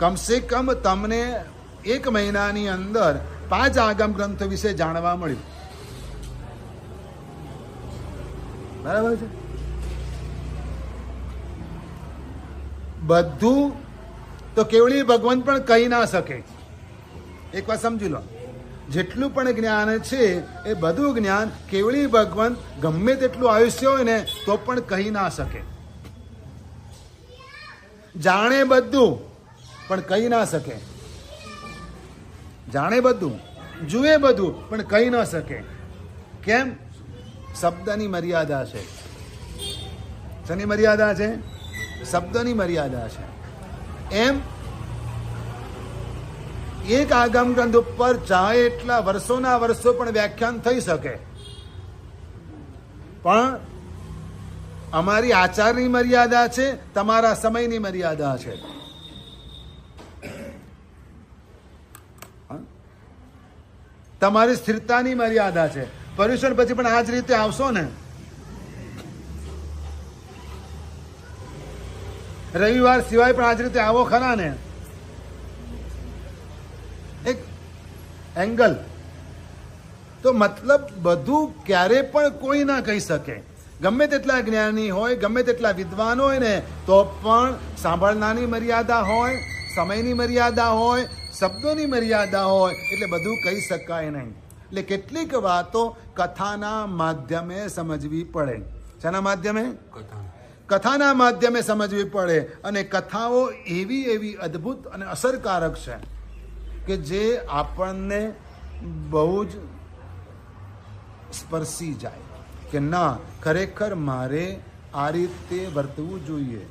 કમસે કમ તમને 1 મહિનાની અંદર 5 આગમ ગ્રંથો વિશે જાણવા મળ્યું. બરાબર છે. બધું તો કેવળી ભગવાન પણ કહી ના શકે. એક વાત સમજી લો, જેટલું પણ જ્ઞાન છે એ બધું જ્ઞાન કેવળી ભગવાન ગમે તેટલું આયુષ્ય હોય ને તો પણ કહી ના શકે. જાણે બધું પણ કહી ના શકે. જાણે બધું, જુએ બધું પણ કહી ના શકે. કેમ? શબ્દની મર્યાદા છે. શેની મર્યાદા છે? શબ્દની મર્યાદા છે. એમ એક આગમ ગ્રંથ ઉપર ચાહે એટલા વર્ષોના વર્ષો પણ વ્યાખ્યાન થઈ શકે, પણ અમારી આચારની મર્યાદા છે, તમારા સમયની મર્યાદા છે. તમારી સ્થિરતાની મર્યાદા છે. પર્યુષણ પછી પણ આ જ રીતે આવશો ને. રવિવાર સિવાય પણ આ જ રીતે આવો ખરા ને. એક એંગલ તો મતલબ બધું ક્યારે પણ કોઈ ના કહી શકે. ગમે તેટલા જ્ઞાની હોય, ગમે તેટલા વિદ્વાન હોય ને તો પણ સાંભળનારની મર્યાદા હોય, સમયની મર્યાદા હોય, શબ્દોની મર્યાદા હોય, એટલે બધું કહી શકાય નહીં. એટલે કેટલીક વાતો કથાના માધ્યમે સમજવી પડે. શાના માધ્યમે? કથાના માધ્યમે સમજવી પડે. અને કથાઓ એવી એવી અદ્ભુત અને અસરકારક છે કે જે આપણને બહુ જ સ્પર્શી જાય કે ના, ખરેખર મારે આ રીતે વર્તવું જોઈએ.